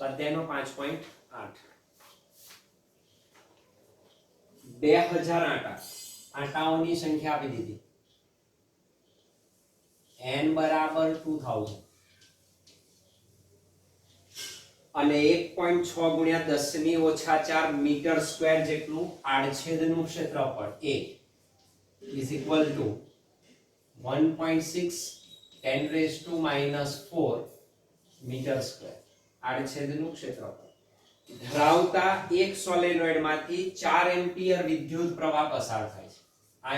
સ્વાધ્યાયનો 5.8 2000 આંટા આંટાઓની સંખ્યા આપી દીધી n બરાબર 2000 અને 1.6 ગુણ્યા 10 ની ઓછા 4 મીટર સ્ક્વેર જેટલું આડછેદનું ક્ષેત્રફળ A is equal to 1.6 10 raised to minus 4 metre square આડછેદનું ક્ષેત્રફળ ધરાવતા એક સોલેનોઇડ માંથી 4 એમ્પિયર વિદ્યુત પ્રવાહ પસાર થાય છે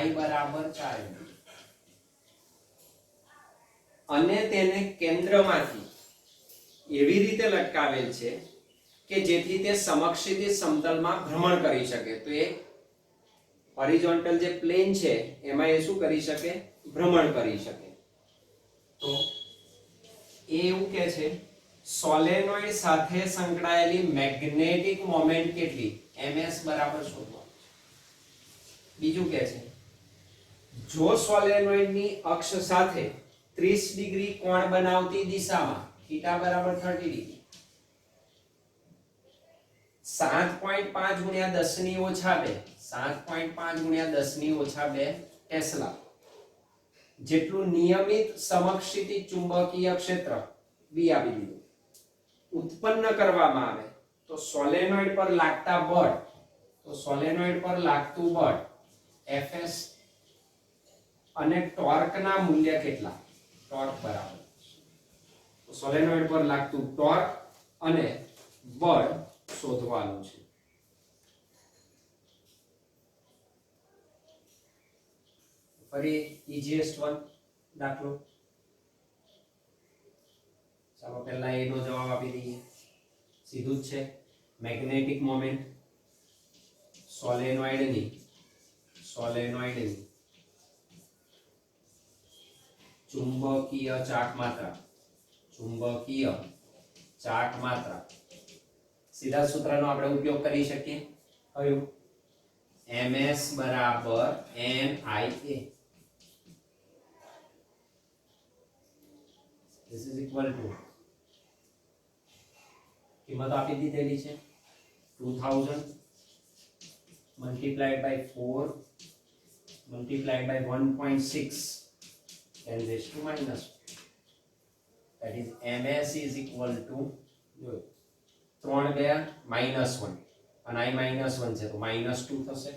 I બરાબર 4 એમ્પિયર અને તેને કેન્દ્રમાંથી એવી રીતે લટકાવેલ છે કે જેથી તે સમક્ષિતિજ સમતલમાં ભ્રમણ કરી શકે તો એ હોરિઝોન્ટલ જે પ્લેન છે એમાં એ શું કરી શકે ભ્રમણ કરી શકે તો એ એવું કહે છે સોલેનોઇડ સાથે સંકળાયેલી મેગ્નેટિક મોમેન્ટ કેટલી ms બરાબર શોધવાનું બીજું કહે છે જો સોલેનોઇડની અક્ષ સાથે 30 ડિગ્રી કોણ બનાવતી દિશામાં થીટા બરાબર 30 ડિગ્રી 7.5 ગુણ્યા 10 ની ઓછા 2 7.5 ગુણ્યા 10 ની ઓછા 2 ટેસ્લા જેટલું નિયમિત સમક્ષિતિજ ચુંબકીય ક્ષેત્ર B આપી દીધું ઉત્પન્ન કરવામાં આવે તો સોલેનોઇડ પર લાગતા બળ Fs અને ટોર્કના મૂલ્ય કેટલા ટોર્ક બરાબર તો સોલેનોઇડ પર લાગતું ટોર્ક અને બળ શોધવાનું છે ફરી ઇઝીએસ્ટ વન દાખલો ચાલો પહેલા એનો જવાબ આપી દઈએ સીધું જ છે મેગ્નેટિક મોમેન્ટ સોલેનોઇડની ચુંબકીય ચાક માત્રા સીધા સૂત્રનો આપણે ઉપયોગ કરી શકીએ કયું ms બરાબર nia this is equal to કિંમત આપી દીધેલી છે 2000 multiplied by 4 multiplied by 1.6 10 raised to minus that is ms is equal to 3 2 minus 1 અને I minus 1 છે તો minus 2 થશે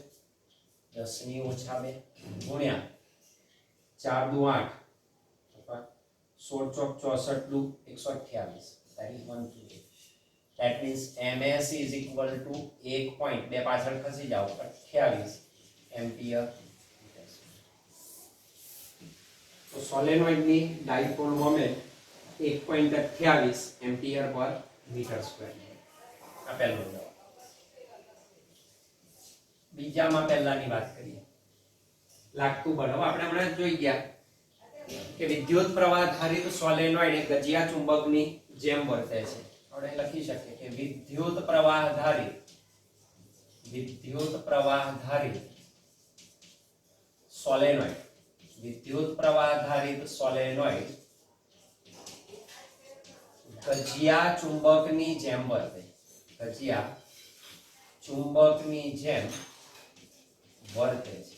10 ની ઓછા 2 ગુણ્યા 4 દુ 8 અથવા 16 ચોક 64 દુ 128 that is 128 that means ms is equal to 1 point બે પાછળ ખસી જાઓ 28 એમ્પિયર તો સોલેનોઇડની ડાયપોલ મોમેન્ટ 1.28 એમ્પિયર પર મીટર સ્ક્વેર આ પહેલો જવાબ બીજામાં પહેલાની વાત કરીએ લાગતું બળ હવે આપણે હમણાં જોઈ ગયા કે વિદ્યુત પ્રવાહ આધારિત સોલેનોઇડ એક ગજિયા ચુંબકની જેમ વર્તે છે આપણે લખી શકીએ કે વિદ્યુત પ્રવાહ આધારિત સોલેનોઇડ ગજિયા ચુંબકની જેમ વર્તે છે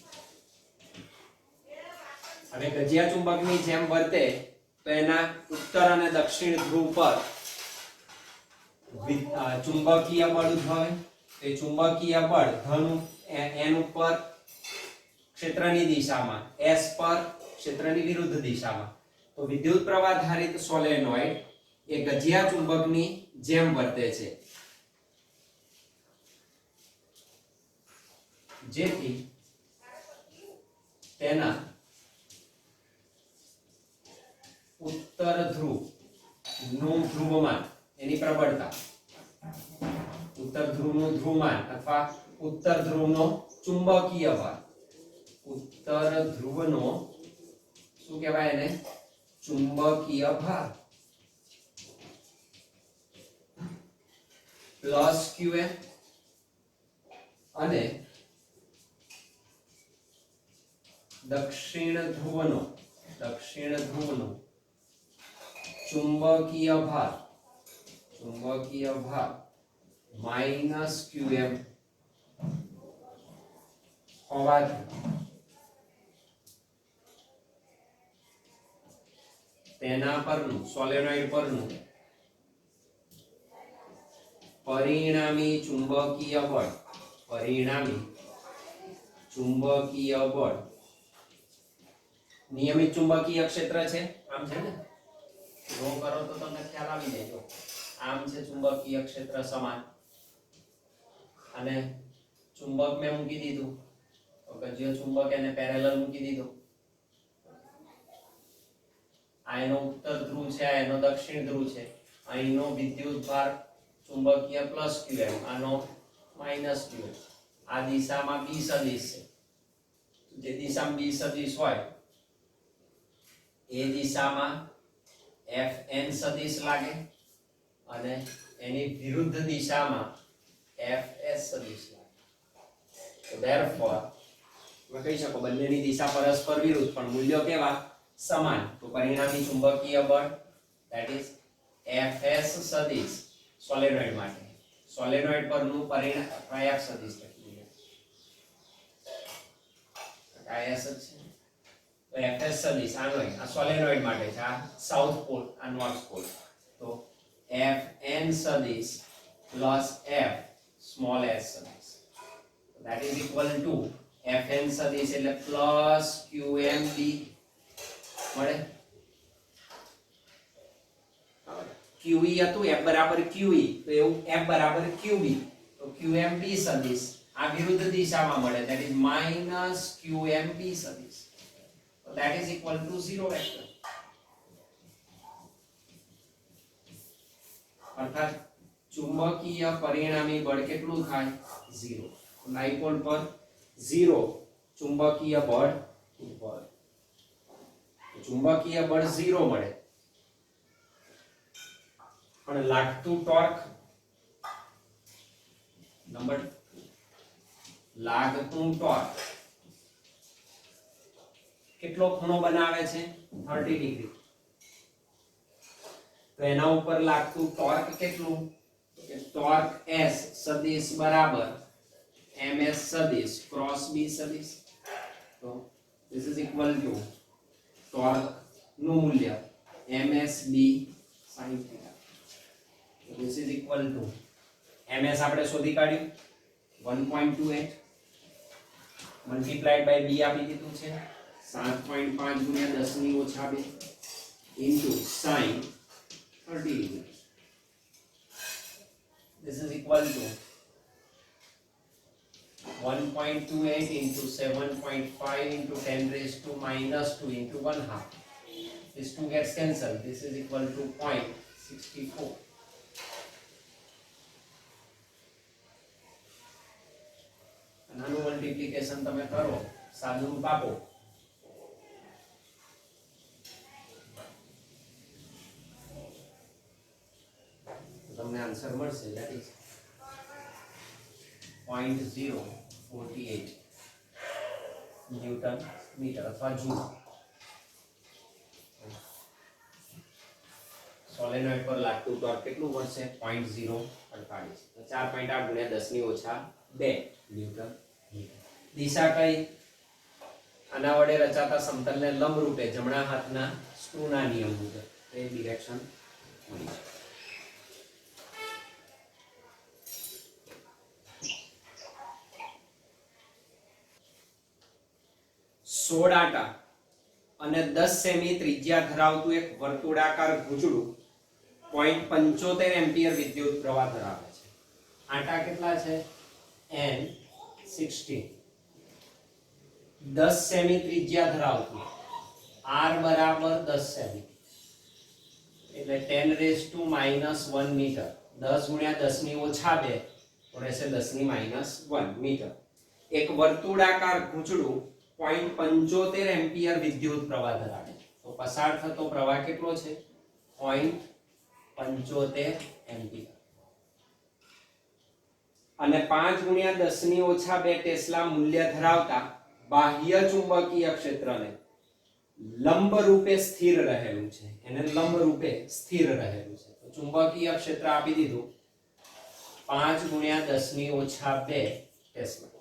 અને ગજિયા ચુંબકની જેમ વર્તે તો એના ઉત્તર અને દક્ષિણ ધ્રુવ પર ચુંબકીય બળ ઉદ્ભવે તે ચુંબકીય બળ ધન n ઉપર ક્ષેત્રની દિશામાં s પર ક્ષેત્રની વિરુદ્ધ દિશામાં તો વિદ્યુત પ્રવાહ આધારિત સોલેનોઇડ એ ગજિયા ચુંબકની જેમ વર્તે છે જેથી તેના ઉત્તર ધ્રુવ નું ધ્રુવમાન એની પ્રબળતા ઉત્તર ધ્રુવનું ધ્રુવમાન અથવા ઉત્તર ધ્રુવનો ચુંબકીય ભાર ઉત્તર ધ્રુવનો શું કહેવાય એને ચુંબકીય ભાર પ્લસ qm અને દક્ષિણ ધ્રુવનો ચુંબકીય ભાર ચુંબકીય ભાર માઈનસ qm હોવાથી તેના પરનું સોલેનોઇડ પરનું પરિણામી ચુંબકીય બળ નિયમિત ચુંબકીય ક્ષેત્ર છે આમ છે ને ડ્રો કરો તો તમને ખ્યાલ આવી જાય જો આમ છે ચુંબકીય ક્ષેત્ર સમાન અને ચુંબક મેં મૂકી દીધું તો ગજ્યો ચુંબક એને પેરેલલ મૂકી દીધો આ એનો ઉત્તર ધ્રુવ છે આ એનો દક્ષિણ ધ્રુવ છે અહીંનો વિદ્યુત ભાર ચુંબકીય પ્લસ qm આનો માઈનસ qm આ દિશામાં b સદિશ છે જે દિશામાં b સદિશ હોય એ દિશામાં fn સદિશ લાગે અને એની વિરુદ્ધ દિશામાં fs સદિશ લાગે તો therefore તમે કહી શકો બંનેની દિશા પરસ્પર વિરુદ્ધ પણ મૂલ્યો કેવા સમાન તો પરિણામી ચુંબકીય બળ that is fs સદિશ સોલેનોઇડ માટે સોલેનોઇડ પરનું પ્રયાગ સદિશ લખીએ આ s છે તો fs સદિશ આનો આ સોલેનોઇડ માટે છે આ સાઉથ પોલ આ નોર્થ પોલ તો fn સદિશ પ્લસ f સ્મોલ s સદિશ that is equal to fn સદિશ એટલે પ્લસ qmb મળે QE હતું F બરાબર QE તો એવું F બરાબર QB તો QMB સદિશ આ વિરુદ્ધ દિશામાં મળે that is minus QMB સદિશ so that is equal to 0 vector અર્થાત ચુંબકીય પરિણામી બળ કેટલું થાય 0 ડાયપોલ પર 0 ચુંબકીય બળ ચુંબકીય બળ 0 મળે પણ લાગતું ટોર્ક નંબર લાગતું ટોર્ક કેટલો ખૂણો બનાવે છે 30 ડિગ્રી તો એના ઉપર લાગતું ટોર્ક કેટલું કે ટોર્ક S સદિશ બરાબર ms સદિશ ક્રોસ b સદિશ તો this is equal to torque નું મૂલ્ય msb sin theta this is equal to ms આપણે શોધી કાઢ્યું 1.28 મલ્ટીપ્લાઈડ બાય b આપી દીધું છે 7.5 ગુણ્યા 10 ની ઓછા 2 into sin 30 degree this is equal to 1.28 into 7.5 into 10 raised to minus 2 into 1 half this 2 gets cancelled this is equal to 0.64 આનું મલ્ટીપ્લિકેશન તમે કરો સાદું રૂપ આપો તમને આન્સર મળશે that is 0.048 ન્યૂટન મીટર અથવા જૂલ સોલેનોઇડ પર લાગતું ટોર્ક કેટલું મળશે 0.048 તો 4.8 ગુણ્યા 10 ની ઓછા 2 ન્યૂટન દિશા કઈ આના વડે રચાતા સમતલને લંબ રૂપે જમણા હાથના સ્ક્રૂના નિયમ મુજબ એ ડિરેક્શન મળી છે 16 આટા અને 10 સેમી ત્રિજ્યા ધરાવતું એક વર્તુળાકાર ગૂંચળું 0.75 એમ્પિયર વિદ્યુત પ્રવાહ ધરાવે છે આટા કેટલા છે n 16 10 સેમી ત્રિજ્યા ધરાવતું r બરાબર 10 સેમી એટલે 10 રેઝ ટુ -1 મીટર 10 ગુણ્યા 10 ની ઓછા 2 તો રહેશે 10 ની -1 મીટર એક વર્તુળાકાર ગૂંચળું 0.75 એમ્પિયર વિદ્યુત પ્રવાહ ધરાવે છે તો પસાર થતો પ્રવાહ કેટલો છે 0.75 એમ્પિયર અને 5 ગુણ્યા 10 ની ઓછા 2 ટેસ્લા મૂલ્ય ધરાવતા બાહ્ય ચુંબકીય ક્ષેત્રને લંબ રૂપે સ્થિર રહેલું છે એને લંબ રૂપે સ્થિર રહેલું છે તો ચુંબકીય ક્ષેત્ર આપી દીધું 5 ગુણ્યા 10 ની ઓછા 2 ટેસ્લા.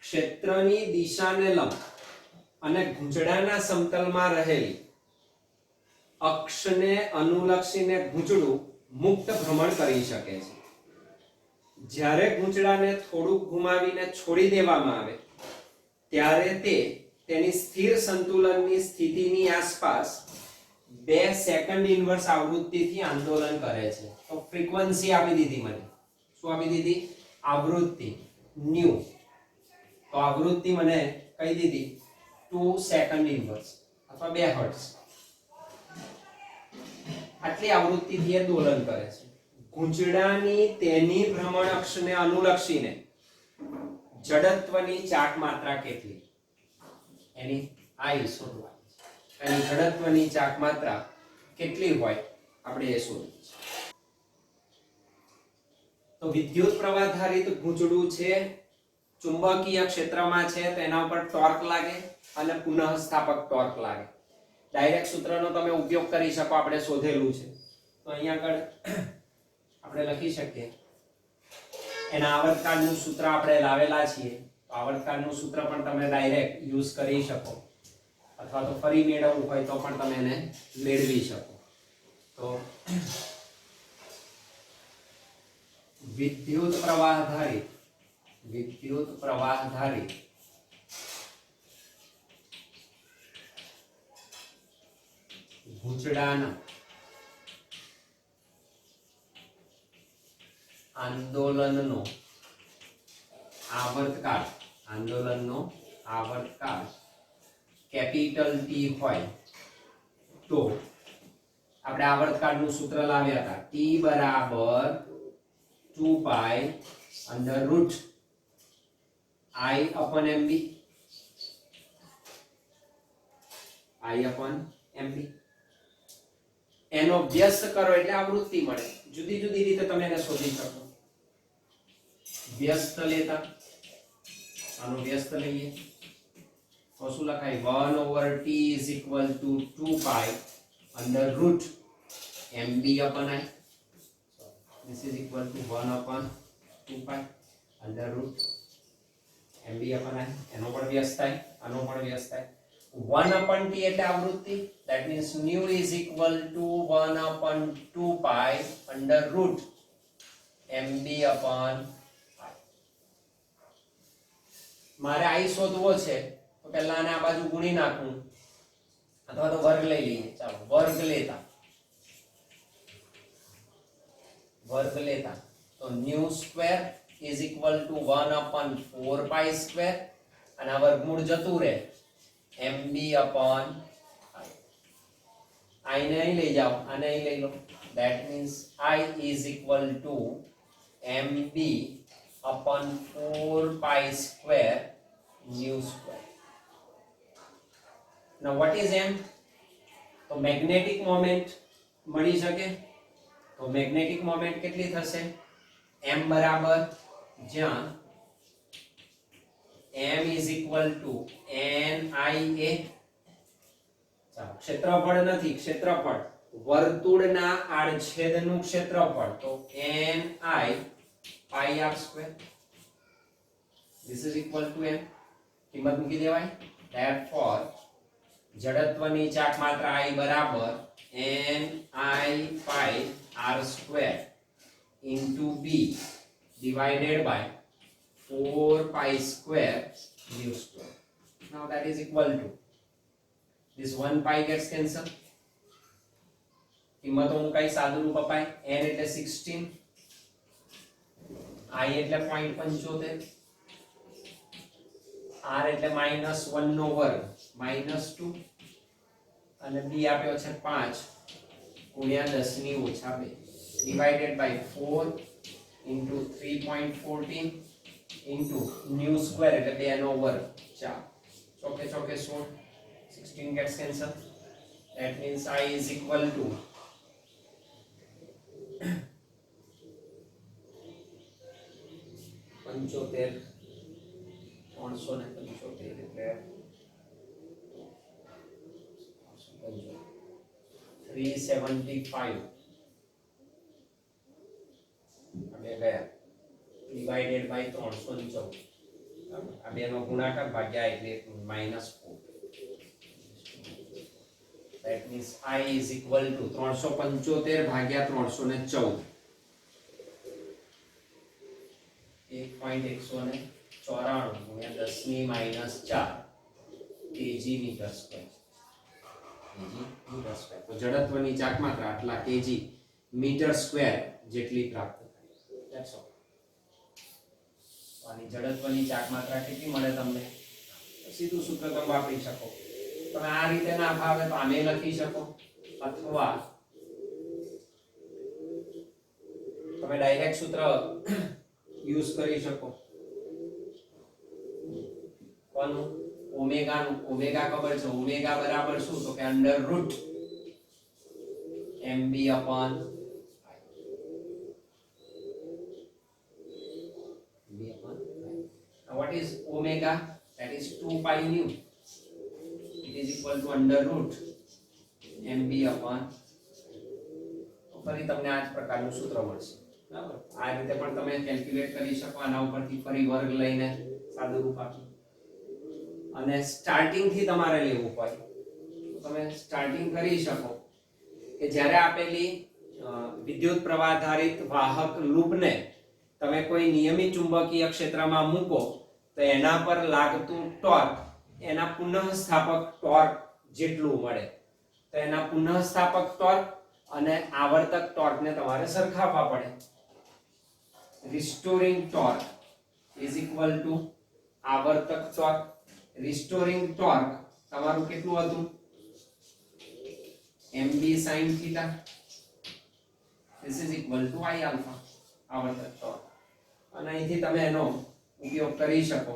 ક્ષેત્રની દિશાને લંબ અને ગૂંચળાના સમતલમાં રહેલી અક્ષને અનુલક્ષીને ગૂંચળું મુક્ત ભ્રમણ કરી શકે છે. જ્યારે ગૂંચળાને થોડુંક ઘુમાવીને છોડી દેવામાં આવે ત્યારે તે તેની સ્થિર સંતુલનની સ્થિતિની આસપાસ 2 સેકન્ડ ઇન્વર્સ આવૃત્તિથી આંદોલન કરે છે. તો ફ્રીક્વન્સી આપી દીધી મને. શું આપી દીધી? આવૃત્તિ ન્યુ. તો આવૃત્તિ મને કહી દીધી 2 સેકન્ડ ઇન્વર્સ અથવા 2 હર્ટ્ઝ. આટલી આવૃત્તિથી એ દોલન કરે છે. ગૂંચળાની તેની ભ્રમણ અક્ષને અનુલક્ષીને જડત્વની ચાક માત્રા કેટલી? એની આઈ શોધવા. એની જડત્વની ચાક માત્રા કેટલી હોય આપણે એ શોધવું છે. તો વિદ્યુત પ્રવાહ ધારિત ગૂંચળું છે, ચુંબકીય ક્ષેત્રમાં છે, તો એના ઉપર ટોર્ક લાગે અને પુનઃસ્થાપક ટોર્ક લાગે. ડાયરેક્ટ સૂત્રનો તમે ઉપયોગ કરી શકો, આપણે શોધેલું છે. તો અહીંયા આગળ આપણે લખી શકીએ એના આવર્તકાળનું સૂત્ર આપણે લાવેલા છીએ. તો આવર્તકાળનું સૂત્ર પણ તમે ડાયરેક્ટ યુઝ કરી શકો અથવા તો ફરી મેળવવું હોય તો પણ તમે એને મેળવી શકો. તો વિદ્યુત પ્રવાહ ધારિત ગૂંચળાના આંદોલનનો આવર્તકાળ કેપિટલ ટી હોય તો આપણે આવર્તકાળનું સૂત્ર લાવ્યા હતા T બરાબર 2 pi under root I upon MB. એનો વ્યસ્ત કરો એટલે આવૃત્તિ મળે. જુદી જુદી રીતે તમે એને શોધી શકો. વ્યસ્ત લેતા આનો વ્યસ્ત લઈએ તો શું લખાય? 1/t is equal to 2 pi under root mb upon I. This is equal to 1 upon 2 pi under root mb upon I. એનો પણ વ્યસ્ત થાય, આનો પણ વ્યસ્ત થાય. 1 upon t એટલે આવૃત્તિ. that means nu is equal to 1 upon 2 pi under root mb upon I. મારે I શોધવો છે તો પહેલા આને આ બાજુ ગુણી નાખું અથવા તો વર્ગ લઈ લઈએ. ચાલો વર્ગ લેતા તો nu square is equal to 1 upon 4 pi square અને આ વર્ગમૂળ જતું રહે mb upon I ને અહીં લઈ જાઓ, આને અહીં લઈ લો. that means I is equal to mb upon 4 pi square nu square. now what is m? તો મેગ્નેટિક મોમેન્ટ મળી શકે. તો મેગ્નેટિક મોમેન્ટ કેટલી થશે? m બરાબર જ્યાં m is equal to nia. ચાલો ક્ષેત્રફળ નથી, ક્ષેત્રફળ વર્તુળના આડછેદનું ક્ષેત્રફળ તો ni pi r square. this is equal to m. કિંમત મૂકી દેવાય. therefore જડત્વની ચાક માત્રા I બરાબર ni pi r square into b divided by 4 pi square nu square. now that is equal to this 1 pi gets cancelled. કિંમતો મુકાઈ, સાદું રૂપ અપાય. n એટલે 16, I એટલે 0.75, r એટલે -1 નો વર્ગ -2 અને b આપ્યો છે 5 ગુણ્યા 10 ની ઓછા 2 divided by 4 into 3.14 into nu square એટલે 2 નો વર્ગ 4 ચોકે ચોકે 16, 16 gets cancelled. that means I is equal to 75 375 એટલે 375 અમે ગયા ડિવાઇડેડ બાય 314 આ બેનો ગુણાકાર ભાગ્યા એટલે -4 that means I is equal to 375 ભાગ્યા 314 1.194 ગુણ્યા 10 ની -4 kg મીટર સ્ક્વેર તો જડત્વની ચાક માત્રા આટલા kg મીટર સ્ક્વેર જેટલી પ્રાપ્ત થાય. That's all. આની જડત્વની ચાક માત્રા કેટલી મળે તમને? સીધું સૂત્ર તમે વાપરી શકો. તમે આ રીતે ના ફાવે તો આમે લખી શકો અથવા તમે ડાયરેક્ટ સૂત્ર યુઝ કરી શકો. કોનું? ઓમેગાનું. ઓમેગા ખબર છે? ઓમેગા બરાબર શું? તો કે under route mb upon what is omega? That is 2 pi nu. It is equal to under root mb upon ફરી તમને આ જ પ્રકારનું સૂત્ર મળશે. બરાબર? આ રીતે પણ તમે કેલ્ક્યુલેટ કરી શકો. આના ઉપરથી ફરી વર્ગ લઈને સાદું રૂપ આપી અને સ્ટાર્ટિંગ થી તમારે લેવું હોય તો તમે સ્ટાર્ટિંગ કરી શકો કે જ્યારે આપેલી વિદ્યુત પ્રવાહ આધારિત વાહક લૂપને તમે કોઈ નિયમિત ચુંબકીય ક્ષેત્રમાં મૂકો તો એના પર લાગતું ટોર્ક એના પુનઃસ્થાપક ટોર્ક જેટલું મળે. તો એના પુનઃસ્થાપક ટોર્ક અને આવર્તક ટોર્કને તમારે સરખાવવા પડે. Restoring torque is equal to આવર્તક ટોર્ક. રિસ્ટોરિંગ ટોર્ક તમારું કેટલું હતું? mb sin theta. This is equal to I alpha આવર્તક ટોર્ક. અને અહીંથી તમે એનો ઉપયોગ કરી શકો,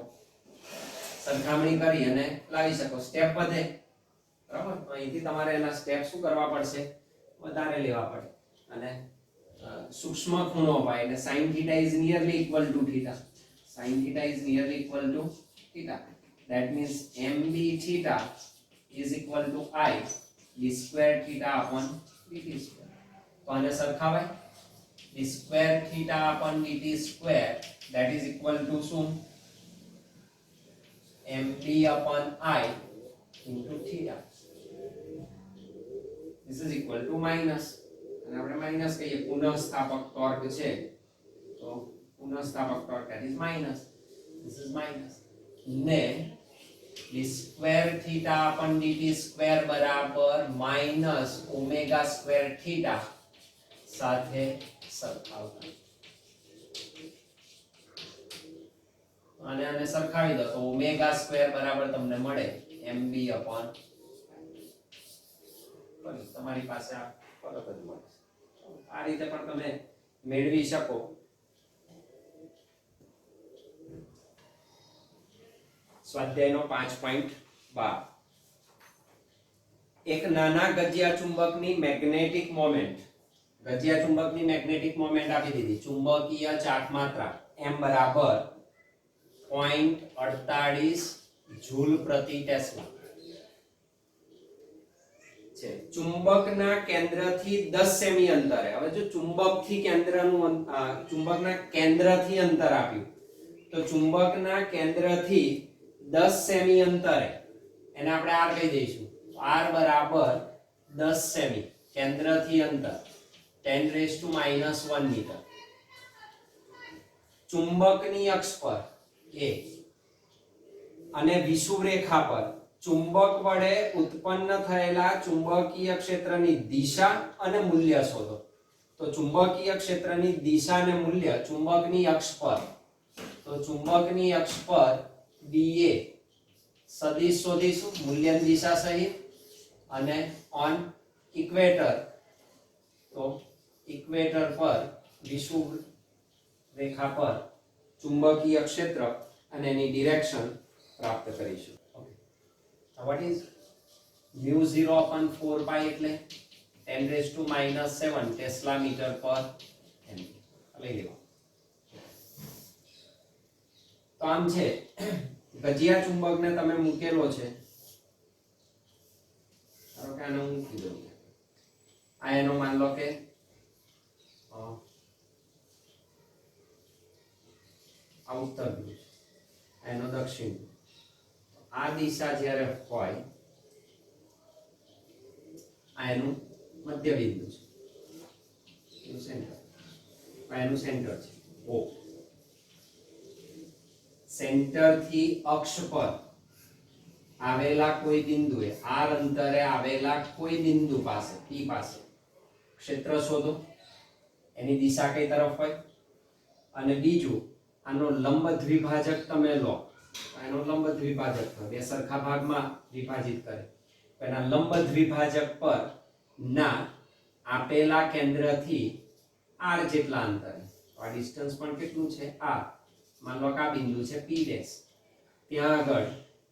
સરખામણી કરી અને લાવી શકો. સ્ટેપ વધે, બરાબર? તો અહીંથી તમારે એના સ્ટેપ શું કરવા પડશે? વધારે લેવા પડે. અને સૂક્ષ્મ ખૂણો હોય એટલે sin theta is nearly equal to theta. Sin theta is nearly equal to theta. That means mb theta is equal to I d square theta upon dt square. તો આને સરખાવાય. d square theta upon dt square that is equal to શું? mb upon I into theta. This is equal to minus. અને આપણે minus કહીએ, પુનઃસ્થાપક torque છે તો પુનઃસ્થાપક torque that is minus. This is minus. ને d square theta upon dt square બરાબર minus omega square theta સાથે સરખાવતા. અને આને સરખાવી દો તો ઓમેગા સ્ક્વેર બરાબર તમને મળે mb upon તમારી પાસે આ ફરક જ મળે. આ રીતે પણ તમે મેળવી શકો. સ્વાધ્યાયનો 5.12 એક નાના ગજિયા ચુંબકની મેગ્નેટિક મોમેન્ટ. ગજિયા ચુંબકની મેગ્નેટિક મોમેન્ટ આપી દીધી. ચુંબકીય ચાક માત્રા m બરાબર 0.48 જૂલ પ્રતિ ટેસ્લા છે. ચુંબકના કેન્દ્રથી 10 સેમી અંતરે. હવે જો ચુંબકથી કેન્દ્રનું ચુંબકના કેન્દ્રથી અંતર આપ્યું તો ચુંબકના કેન્દ્રથી 10 સેમી અંતરે એને આપણે r કહી દઈશું. r બરાબર 10 સેમી કેન્દ્રથી અંતર 10⁻⁻1 મીટર. ચુંબકની અક્ષ પર a અને વિષુવ રેખા પર ચુંબક વડે ઉત્પન્ન થયેલા ચુંબકીય ક્ષેત્રની દિશા અને મૂલ્ય શોધો. તો ચુંબકીય ક્ષેત્રની દિશા અને મૂલ્ય ચુંબકની અક્ષ પર. તો ચુંબકની અક્ષ પર dA સદિશ શોધીશું મૂલ્યની દિશા સહિત. અને ઓન ઇક્વેટર તો ઇક્વેટર પર વિષુવ રેખા પર ચુંબકીય ક્ષેત્ર અને એની ડિરેક્શન પ્રાપ્ત કરીશું. What is mu 0 upon 4 pi એટલે 10⁻⁻7 ટેસ્લા મીટર પર હેનરી. લઈ લેવા. તો આમ છે ગજિયા ચુંબકને તમે મૂકેલો છે. ધારો કે આને મૂકી દઉં. આ એનો માન લો કે આ ઉત્તર ધ્રુવ, એનો દક્ષિણ ધ્રુવ. આ દિશા જ્યારે હોય આ એનું મધ્ય બિંદુ છે, એનું સેન્ટર, આ એનું સેન્ટર છે ઓ. સેન્ટર થી અક્ષ પર આવેલા કોઈ બિંદુએ r અંતરે આવેલા કોઈ બિંદુ પાસે p પાસે ક્ષેત્ર શોધો. એની દિશા કઈ તરફ હોય? અને બીજું, આનો લંબ દ્વિભાજક તમે લો, એનો લંબ દ્વિભાજક બે સરખા ભાગમાં વિભાજિત કરે, એના લંબ દ્વિભાજક પર ના આપેલા કેન્દ્રથી r જેટલા અંતરે, આ ડિસ્ટન્સ પણ કેટલું છે r, માન લો કે આ બિંદુ છે p ડેશ, ત્યાં આગળ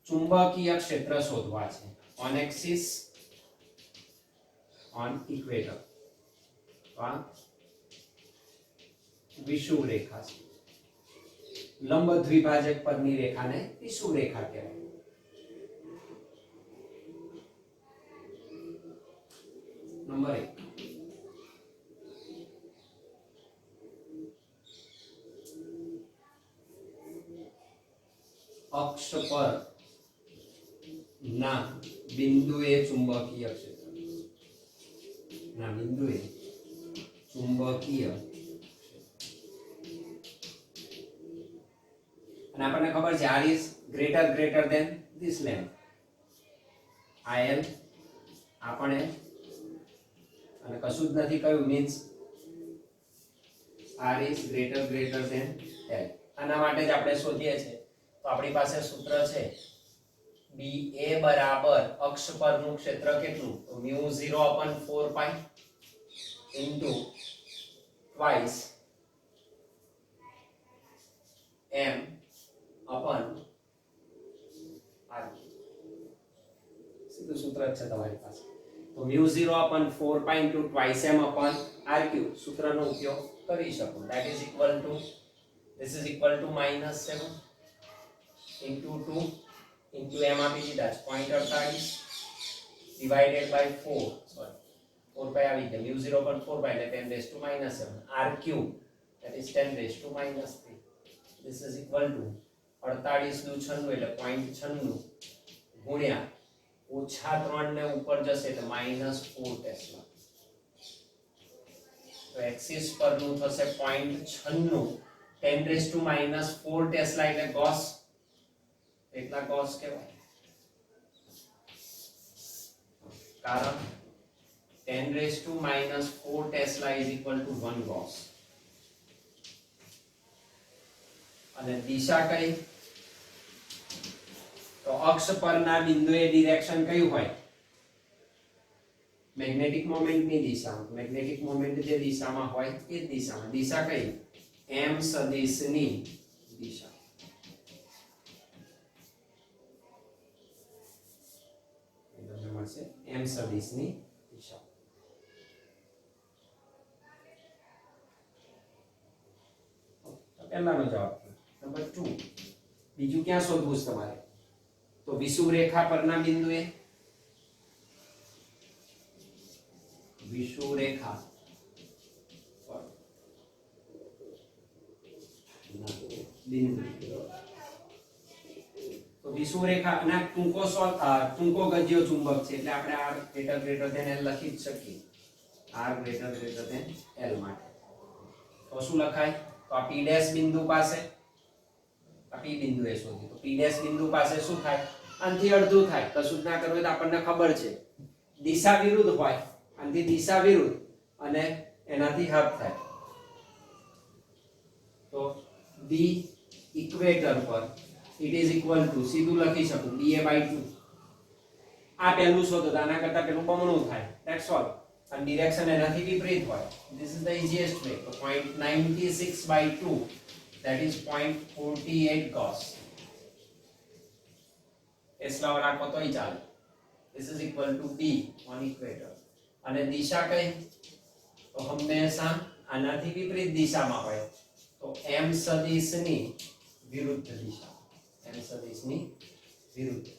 ચુંબકીય ક્ષેત્ર શોધવા છે ઓન એક્સિસ, ઓન ઇક્વેટર. તો આ વિષુવ રેખા છે. લંબ દ્વિભાજક પરની રેખાને વિષુવ રેખા કહેવાય. નંબર 1, અક્ષ પર ના બિંદુએ ચુંબકીય ક્ષેત્ર, ના બિંદુએ ચુંબકીય, અને આપણને ખબર છે r is greater than this length, il આપણે અને કશું જ નથી કહ્યું, means r is greater than l. આના માટે જ આપણે શોધીએ છીએ. તો આપણી પાસે સૂત્ર છે BA બરાબર અક્ષ પરનું ક્ષેત્ર કેટલું? તો μ0/4π into twice m upon r. સીધું સૂત્ર છે તમારી પાસે. તો μ0/4π into twice m upon r cube સૂત્રનો ઉપયોગ કરી શકો. That is equal to, this is equal to -7 into 2 into m આપી દીધા છે 0.48 divided by 4, sorry 4π આવી ગયા, μ0/4π એટલે 10 raised to -7 r cube, that is 10 raised to -3. This is equal to 48 દુ 96 એટલે 0.96 ગુણ્યા -3 ને ઉપર જશે એટલે -4 ટેસ્લા. તો એક્સિસ પરનું થશે 0.96, 10 raised to -4 ટેસ્લા એટલે ગોસ, એટલા ગોસ કહેવાય. કારણ 10 raised to -4 tesla is equal to 1 Gauss. અને દિશા કઈ? તો અક્ષ પરના બિંદુએ ડિરેક્શન કયું હોય? મેગ્નેટિક મોમેન્ટની દિશા. મેગ્નેટિક મોમેન્ટ જે દિશામાં હોય એ જ દિશામાં. દિશા કઈ? m સદિશની દિશા. તમને મળશે m સદિશની દિશા. પહેલાનો જવાબ. નંબર 2, બીજું ક્યાં શોધવું છે તમારે? તો વિષુવ રેખા પરના બિંદુએ, વિષુવ રેખા પર બિંદુ. તો વિષુવ રેખા અને ટૂંકો ગજ્યો ચુંબક છે એટલે આપણે r greater than l લખી જ શકીએ. r greater than l માટે તો શું લખાય? તો આ p ડેશ બિંદુ પાસે, આ p બિંદુએ શોધ્યું. તો p ડેશ બિંદુ પાસે શું થાય? આનાથી અડધું થાય. કશું જ ના કરવું તો આપણને ખબર છે દિશા વિરુદ્ધ હોય, આનાથી દિશા વિરુદ્ધ અને એનાથી હાફ થાય. તો b ઇક્વેટર પર it is equal to, સીધું લખી શકું ba/2. આ પહેલું શોધો તો આના કરતા પેલું બમણું થાય. That's all. અને ડિરેક્શન એનાથી વિપરીત હોય. This is the easiest way. તો 0.96/2, that is 0.48 gauss. એસલાવ રાખો તોય ચાલે. This is equal to b on equator. અને દિશા કઈ? તો હંમેશા આનાથી વિપરીત દિશામાં હોય. તો m સદિશની વિરુદ્ધ દિશા. m સદિશની વિરુદ્ધ.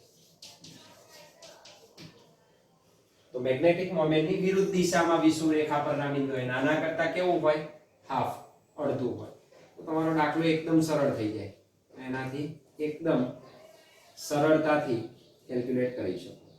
તો મેગ્નેટિક મોમેન્ટની વિરુદ્ધ દિશામાં વિષુવરેખા પરના બિંદુએ નાના કરતા કેવું હોય, હાફ, અડધું હોય. તો તમારો દાખલો એકદમ સરળ થઈ જાય, એનાથી એકદમ સરળતાથી કેલ્ક્યુલેટ કરી શકો.